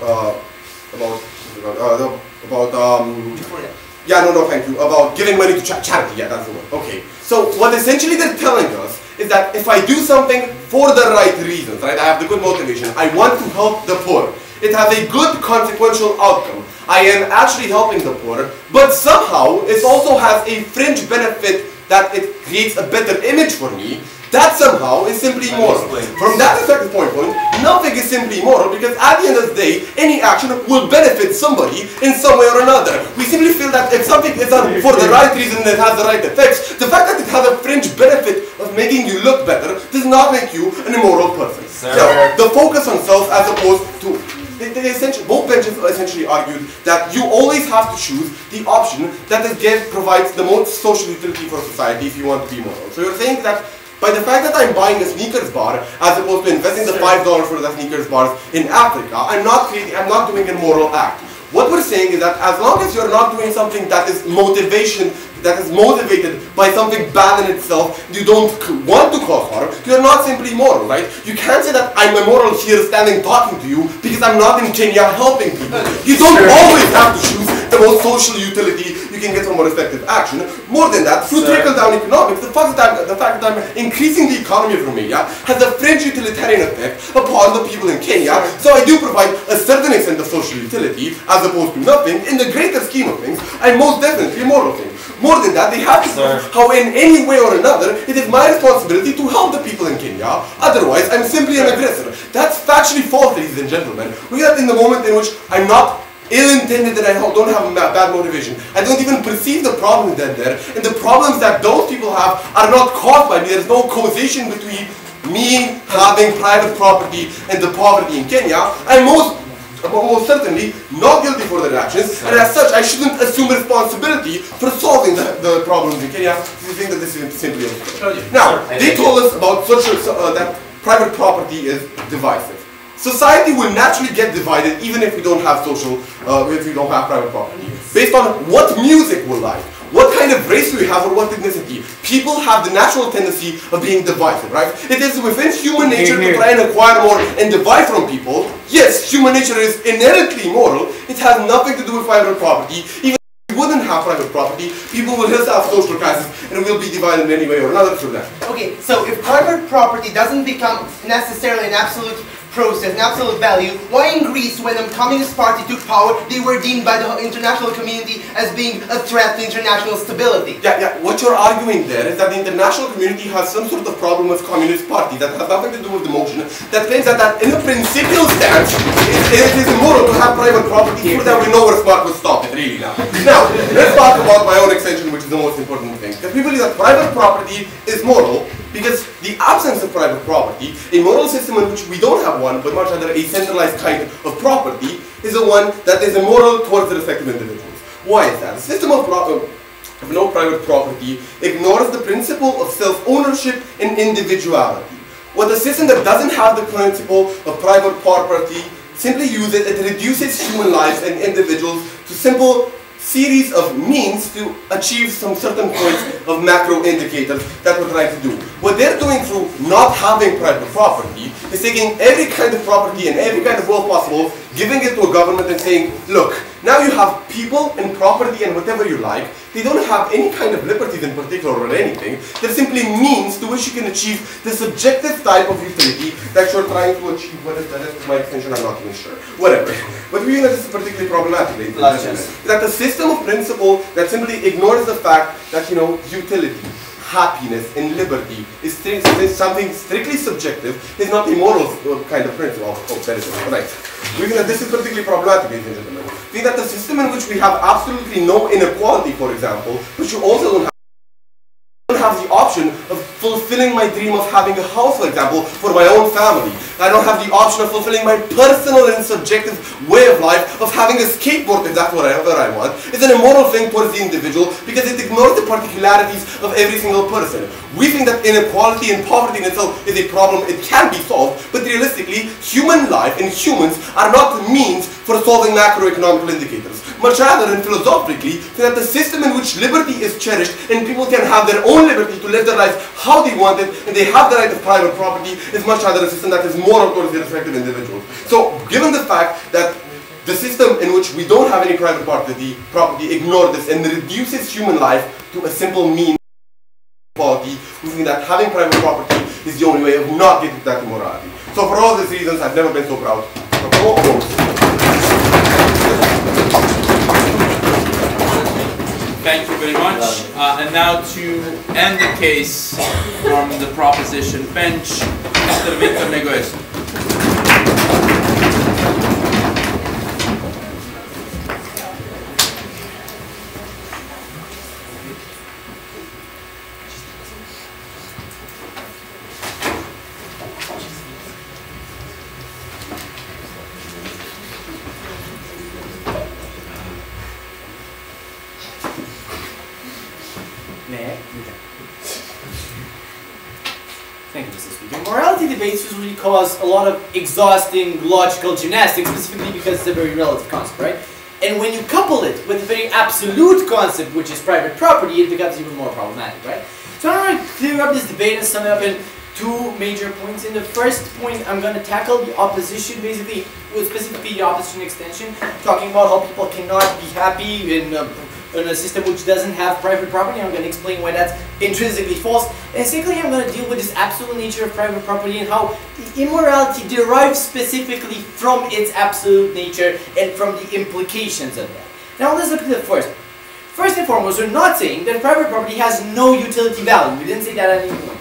giving money to charity. Yeah, that's the one. Okay. So what essentially they're telling us is that if I do something for the right reasons, right, I have the good motivation, I want to help the poor. It has a good consequential outcome. I am actually helping the poor, but somehow it also has a fringe benefit that it creates a better image for me. That somehow is simply moral. From that perspective point, nothing is simply moral, because at the end of the day, any action will benefit somebody in some way or another. We simply feel that if something is done for the right reason and it has the right effects, the fact that it has a fringe benefit of making you look better does not make you an immoral person. Now, the focus on self as opposed to both benches essentially argued that you always have to choose the option that provides the most social utility for society if you want to be moral. So you're saying that by the fact that I'm buying a sneakers bar as opposed to investing the $5 for the sneakers bars in Africa, I'm not doing a moral act. What we're saying is that as long as you're not doing something that is motivated by something bad in itself, you don't want to cause harm, you're not simply moral, right? You can't say that I'm immoral here standing talking to you because I'm not in Kenya helping people. You don't always have to choose the most social utility you can get from more effective action. More than that, through trickle-down economics, the fact that I'm increasing the economy of Romania has a fringe utilitarian effect upon the people in Kenya. So I do provide a certain extent of social utility as opposed to nothing. In the greater scheme of things, I'm most definitely a moral thing. More than that, they have to prove how in any way or another it is my responsibility to help the people in Kenya. Otherwise, I'm simply an aggressor. That's factually false, ladies and gentlemen. We are in the moment in which I'm not ill-intended and I don't have a bad motivation. I don't even perceive the problems that are there. And the problems that those people have are not caused by me. There's no causation between me having private property and the poverty in Kenya. I'm most certainly not guilty for their actions, and as such, I shouldn't assume responsibility for solving the problems in Kenya. We think that this is simply okay. Now, they told us about that private property is divisive. Society will naturally get divided even if we don't have private property, based on what music we like, what kind of race we have, or what ethnicity. People have the natural tendency of being divisive, right? It is within human nature to try and acquire more and divide from people. Yes, human nature is inherently moral. It has nothing to do with private property. Even if we wouldn't have private property, people will just have social classes and will be divided in any way or another through that. Okay, so if private property doesn't become necessarily an absolute process, an absolute value, why in Greece, when the Communist Party took power, they were deemed by the international community as being a threat to international stability? Yeah, what you're arguing there is that the international community has some sort of problem with Communist Party that has nothing to do with the motion, that claims that in a principial stance, it is immoral to have private property, so that we know where Smart will stop it, really now. Now, let's talk about my own extension, which is the most important thing. That we believe that private property is moral, because the absence of private property, a moral system in which we don't have one, but much rather a centralized kind of property, is the one that is immoral towards the respective individuals. Why is that? A system of no private property ignores the principle of self-ownership and individuality. What a system that doesn't have the principle of private property simply uses, it reduces human lives and individuals to simple series of means to achieve some certain points of macro indicators that we're trying to do. What they're doing through not having private property is taking every kind of property and every kind of wealth possible, giving it to a government and saying, look, now you have people and property and whatever you like. They don't have any kind of liberties in particular or anything. They're simply means to which you can achieve the subjective type of utility that you're trying to achieve. What is that? My extension, I'm not even sure. Whatever. But we think that this is particularly problematic. That the system of principle that simply ignores the fact that, utility, happiness, and liberty is something strictly subjective, is not a moral kind of principle. Oh, that is right. We think that this is particularly problematic, ladies and gentlemen. We think that the system in which we have absolutely no inequality, for example, but you also don't have the option of fulfilling my dream of having a house, for example, for my own family. I don't have the option of fulfilling my personal and subjective way of life of having a skateboard if that's whatever I want. It's an immoral thing towards the individual because it ignores the particularities of every single person. We think that inequality and poverty in itself is a problem. It can be solved, but realistically, human life and humans are not the means for solving macroeconomic indicators. Much rather than philosophically, that the system in which liberty is cherished and people can have their own liberty to live their lives how they want it and they have the right of private property is much rather a system that is moral towards the respective individuals. So, given the fact that the system in which we don't have any private property ignores this and reduces human life to a simple mean quality, we think that having private property is the only way of not getting to that immorality. So for all these reasons, I've never been so proud. Thank you very much. And now to end the case from the proposition bench, Mr. Victor Negoescu. Thank you, Mr. Speaker. Morality debates usually cause a lot of exhausting logical gymnastics, specifically because it's a very relative concept, right? And when you couple it with a very absolute concept, which is private property, it becomes even more problematic, right? So I'm going to clear up this debate and sum it up in two major points. In the first point, I'm going to tackle the opposition, basically, specifically the opposition extension, talking about how people cannot be happy in a system which doesn't have private property. I'm going to explain why that's intrinsically false. And secondly, I'm going to deal with this absolute nature of private property and how the immorality derives specifically from its absolute nature and from the implications of that. Now let's look at the first. First and foremost, we're not saying that private property has no utility value. We didn't say that at any point.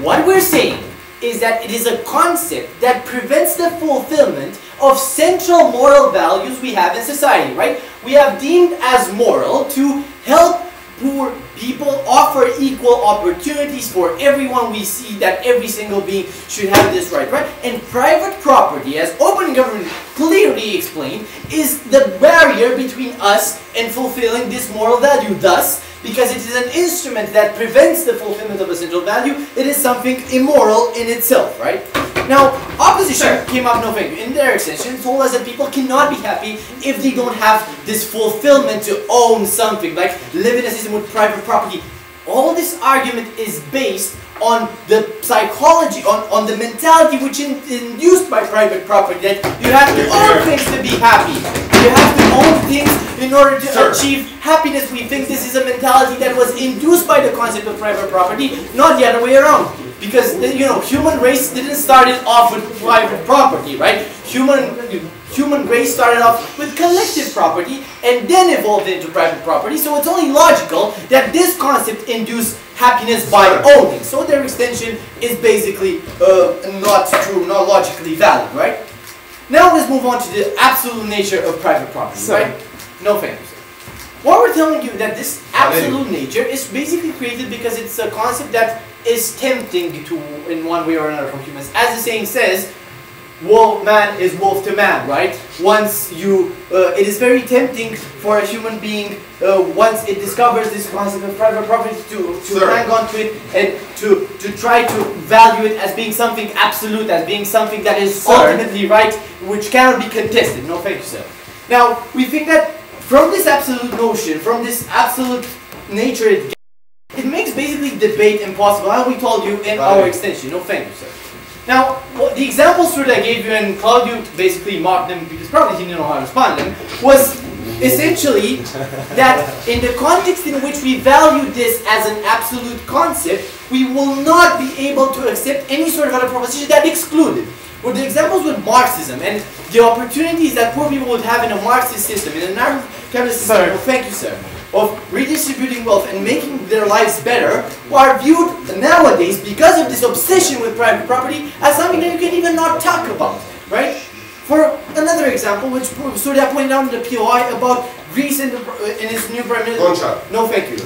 What we're saying is that it is a concept that prevents the fulfillment of central moral values we have in society, right? We have deemed as moral to help poor people, offer equal opportunities for everyone. We see that every single being should have this right? And private property, as open government clearly explained, is the barrier between us and fulfilling this moral value. Thus, because it is an instrument that prevents the fulfillment of a central value, it is something immoral in itself, right? Now, opposition came up in their extension, told us that people cannot be happy if they don't have this fulfillment to own something, like live in a system with private property. All this argument is based on the psychology, on the mentality which is induced by private property, that you have to own things to be happy. You have to own things in order to achieve happiness. We think this is a mentality that was induced by the concept of private property, not the other way around. Because, you know, human race didn't start it off with private property, right? Human race started off with collective property and then evolved into private property. So it's only logical that this concept induced happiness by owning. So their extension is basically not true, not logically valid, right? Now let's move on to the absolute nature of private property, right? No thank you, sir. What we're telling you that this absolute nature is basically created because it's a concept that is tempting to, in one way or another, for humans. As the saying says, man is wolf to man, right? Once you, it is very tempting for a human being, once it discovers this concept of private property, to hang on to it and to try to value it as being something absolute, as being something that is ultimately right, which cannot be contested. No, thank you, sir. Now, we think that from this absolute notion, from this absolute nature, it makes basically debate impossible, as we told you in our extension. No, thank you, sir. Now, the examples that I gave you, and Claudio basically mocked them because probably he didn't know how to respond to them, was essentially that in the context in which we value this as an absolute concept, we will not be able to accept any sort of other proposition that excluded. With the examples with Marxism and the opportunities that poor people would have in a Marxist system, in a capitalist system, well, thank you, sir, of redistributing wealth and making their lives better, are viewed nowadays, because of this obsession with private property, as something that you can even not talk about, right? For another example, which Surya pointed out in the POI about Greece and its new prime minister. No, thank you.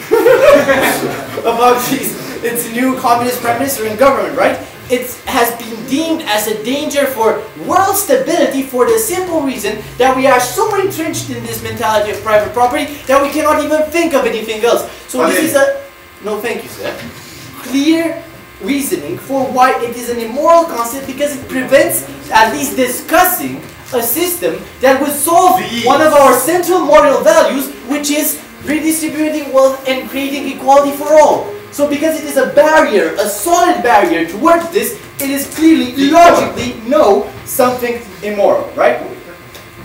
About its new communist prime minister and government, right? It has been deemed as a danger for world stability for the simple reason that we are so entrenched in this mentality of private property that we cannot even think of anything else. So this is a, no thank you, sir, clear reasoning for why it is an immoral concept, because it prevents at least discussing a system that would solve one of our central moral values, which is redistributing wealth and creating equality for all. So because it is a barrier, a solid barrier towards this, it is clearly, logically, something immoral, right?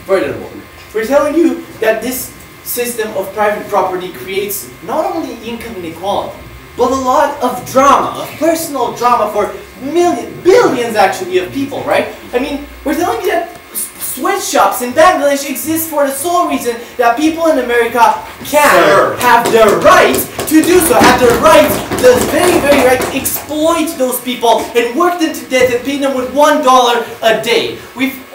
Furthermore, we're telling you that this system of private property creates not only income inequality, but a lot of drama, of personal drama for billions actually of people, right? I mean, we're telling you that sweatshops in Bangladesh exist for the sole reason that people in America can have the right to do so, have the right, the very, very right to exploit those people and work them to death and pay them with $1 a day,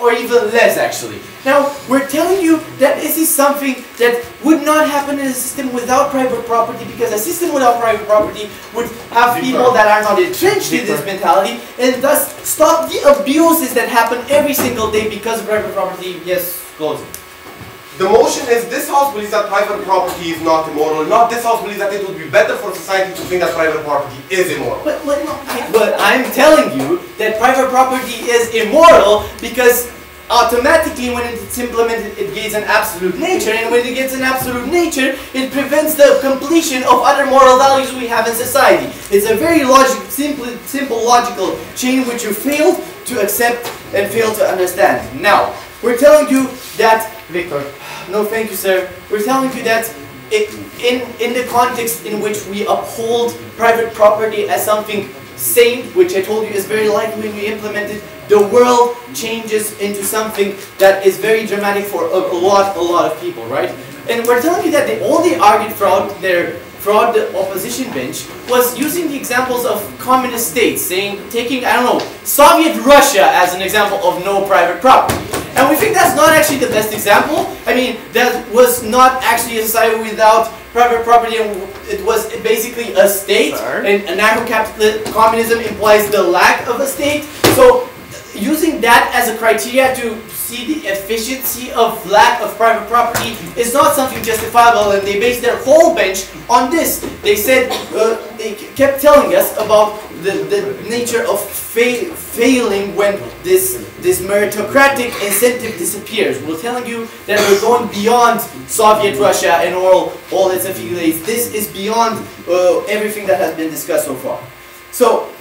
or even less actually. Now, we're telling you that this is something that would not happen in a system without private property, because a system without private property would have people that are not entrenched in this mentality, and thus stop the abuses that happen every single day because of private property. Yes, closing. The motion is this house believes that private property is not immoral, not this house believes that it would be better for society to think that private property is immoral. But I'm telling you that private property is immoral because automatically when it's implemented it gains an absolute nature, and when it gets an absolute nature it prevents the completion of other moral values we have in society. It's a very simple logical chain which you failed to accept and failed to understand. Now, we're telling you that, Victor, no thank you sir, we're telling you that in the context in which we uphold private property as something sane, which I told you is very likely when we implement it, the world changes into something that is very dramatic for a lot of people, right? And we're telling you that all they argued throughout the opposition bench was using the examples of communist states, saying, taking, I don't know, Soviet Russia as an example of no private property. And we think that's not actually the best example. I mean, that was not actually a society without private property, and it was basically a state, and anarcho-capitalist communism implies the lack of a state. So using that as a criteria to see the efficiency of lack of private property is not something justifiable, and they based their whole bench on this. They said, they kept telling us about the nature of failing when this meritocratic incentive disappears. We're telling you that we're going beyond Soviet Russia and all its affiliates. This is beyond everything that has been discussed so far. So,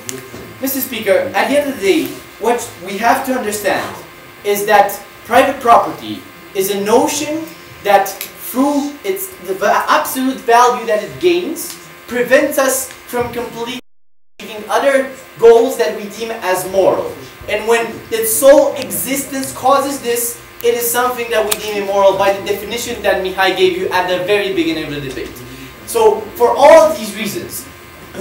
Mr. Speaker, at the end of the day, what we have to understand is that private property is a notion that through the absolute value that it gains prevents us from completing other goals that we deem as moral. And when its sole existence causes this, it is something that we deem immoral by the definition that Mihai gave you at the very beginning of the debate. So for all of these reasons,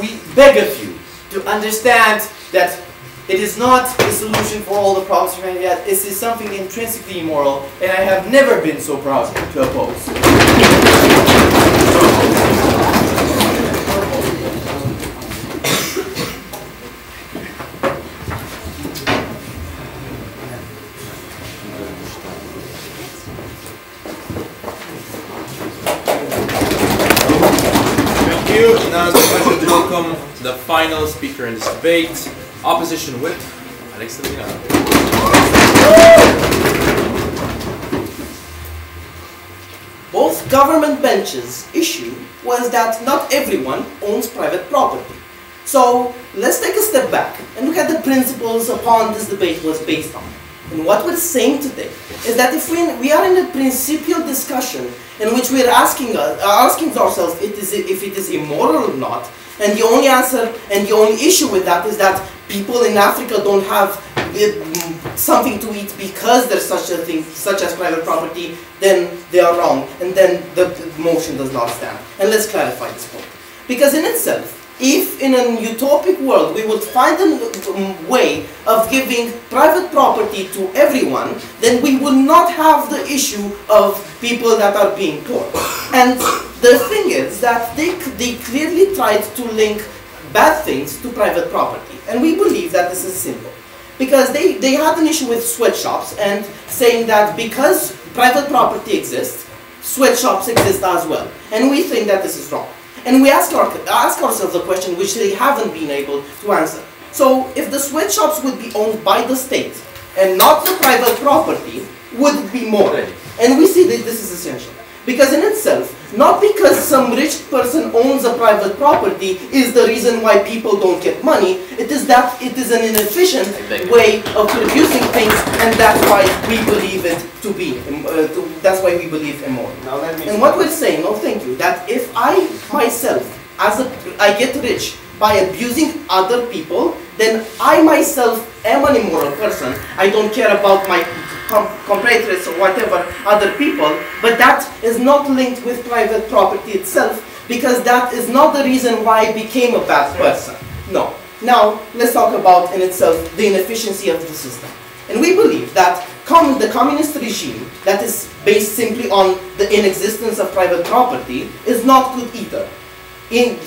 we beg of you to understand that it is not the solution for all the problems humanity has. This is something intrinsically immoral, and I have never been so proud to oppose. Thank you. Now it's a pleasure to welcome the final speaker in this debate. Opposition Whip, Alex Terminado. Both government benches' issue was that not everyone owns private property. So let's take a step back and look at the principles upon this debate was based on. And what we're saying today is that if we are in a principial discussion in which we're asking ourselves if it is immoral or not, and the only answer and the only issue with that is that people in Africa don't have something to eat because there's such a thing, such as private property, then they are wrong, and then the motion does not stand. And let's clarify this point. Because in itself, if in a utopic world we would find a way of giving private property to everyone, then we would not have the issue of people that are being poor. And the thing is that they clearly tried to link bad things to private property. And we believe that this is simple. Because they had an issue with sweatshops and saying that because private property exists, sweatshops exist as well. And we think that this is wrong. And we ask ourselves a question which they haven't been able to answer. So if the sweatshops would be owned by the state and not the private property, would it be moral? And we see that this is essential. Because in itself, not because some rich person owns a private property is the reason why people don't get money. It is that it is an inefficient way of producing things, and that's why we believe it to be. That's why we believe immoral. And what we're saying, no, thank you, that if I myself, I get rich by abusing other people, then I myself am an immoral person. I don't care about my compatriots or whatever other people, but that is not linked with private property itself, because that is not the reason why I became a bad person. No. Now, let's talk about in itself the inefficiency of the system. And we believe that the communist regime that is based simply on the inexistence of private property is not good either.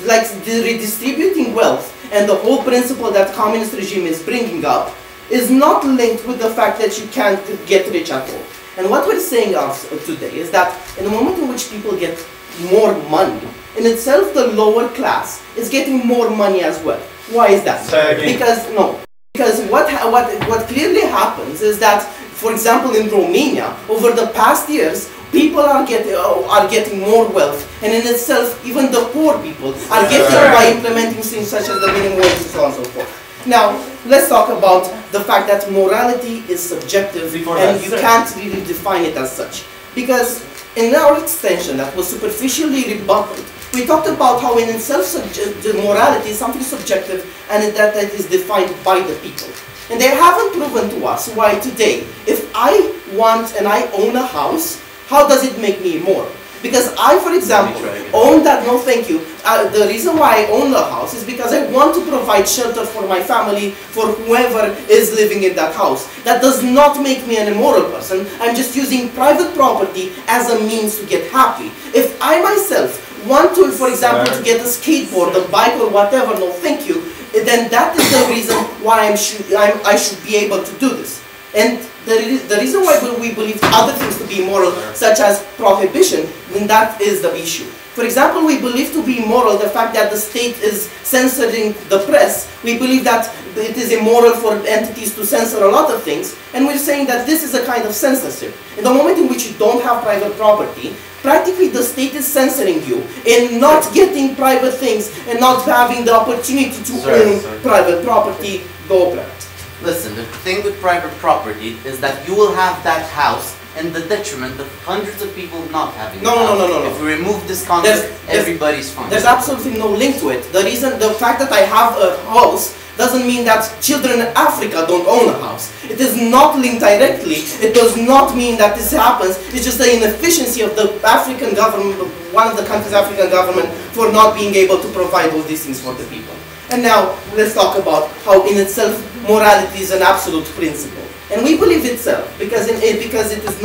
Like the redistributing wealth and the whole principle that communist regime is bringing up is not linked with the fact that you can't get rich at all. And what we're saying today is that in the moment in which people get more money, in itself the lower class is getting more money as well. Why is that? Because what clearly happens is that, for example, in Romania, over the past years, people are getting more wealth, and in itself, even the poor people are getting by implementing things such as the minimum wage and so on and so forth. Now, let's talk about the fact that morality is subjective and you can't really define it as such. Because in our extension that was superficially rebutted, we talked about how in itself morality is something subjective and that is defined by the people. And they haven't proven to us why today, if I want and I own a house, how does it make me immoral? Because I, for example, own that, no thank you, the reason why I own a house is because I want to provide shelter for my family, for whoever is living in that house. That does not make me an immoral person. I'm just using private property as a means to get happy. If I myself want to, for example, to get a skateboard, a bike or whatever, no thank you, then that is the reason why I should be able to do this. And the reason why we believe other things to be immoral, such as prohibition, then that is the issue. For example, we believe to be immoral the fact that the state is censoring the press. We believe that it is immoral for entities to censor a lot of things, and we're saying that this is a kind of censorship. In the moment in which you don't have private property, practically the state is censoring you in not getting private things and not having the opportunity to own private property. Go plan. Listen, the thing with private property is that you will have that house and the detriment of hundreds of people not having it. No. If we remove this concept, everybody's fine. There's absolutely no link to it. The fact that I have a house doesn't mean that children in Africa don't own a house. It is not linked directly. It does not mean that this happens. It's just the inefficiency of the African government, one of the country's African government, for not being able to provide all these things for the people. And now, let's talk about how in itself morality is an absolute principle. And we believe itself, because it is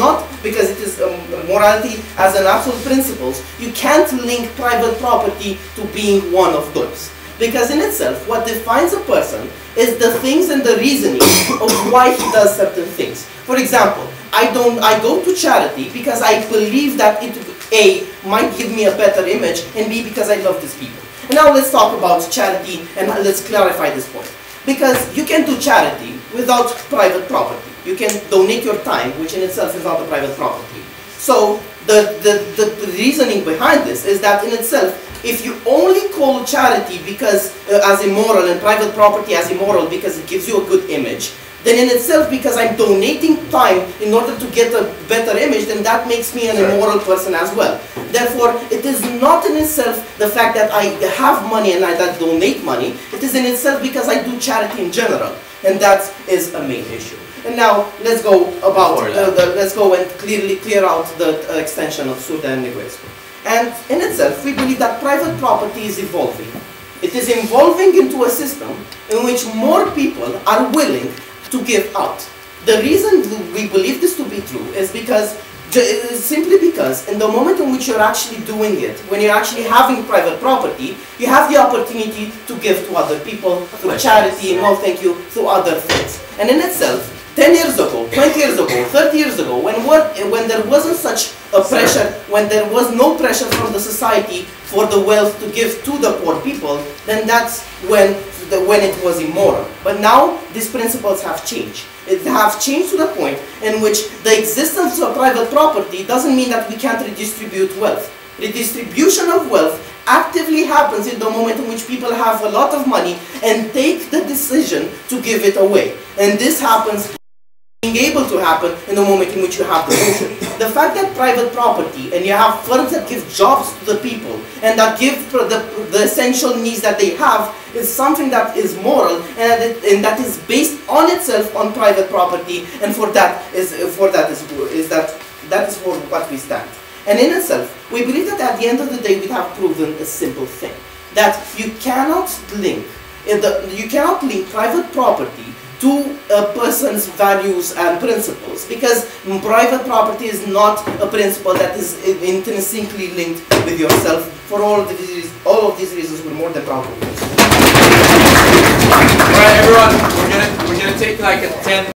morality as an absolute principle, you can't link private property to being one of those. Because in itself, what defines a person is the things and the reasoning of why he does certain things. For example, I go to charity because I believe that it, A, might give me a better image, and B, because I love these people. And now let's talk about charity and let's clarify this point. Because you can do charity without private property. You can donate your time, which in itself is not a private property. So the reasoning behind this is that in itself, if you only call charity because as immoral and private property as immoral because it gives you a good image, then in itself, because I'm donating time in order to get a better image, then that makes me an immoral person as well. Therefore, it is not in itself the fact that I have money and I donate money. It is in itself because I do charity in general, and that is a main issue. And now let's go about let's go and clear out the extension of Surda and Negrescu. And in itself, we believe that private property is evolving. It is evolving into a system in which more people are willing to give out. The reason we believe this to be true is because simply because in the moment in which you're actually doing it, when you're actually having private property, you have the opportunity to give to other people, through charity, no thank you, through other things. And in itself, 10 years ago, 20 years ago, 30 years ago, when there wasn't such a pressure, when there was no pressure from the society for the wealth to give to the poor people, then that's when it was immoral. But now, these principles have changed. It have changed to the point in which the existence of private property doesn't mean that we can't redistribute wealth. Redistribution of wealth actively happens in the moment in which people have a lot of money and take the decision to give it away. And this happens being able to happen in the moment in which you have the motion. The fact that private property and you have firms that give jobs to the people and that give the essential needs that they have is something that is moral and that is based on itself on private property, and that is for what we stand. And in itself, we believe that at the end of the day we have proven a simple thing, that you cannot link private property to a person's values and principles, because private property is not a principle that is intrinsically linked with yourself. For all of these reasons, we're more than proud of it. Alright everyone, we're gonna take like a 10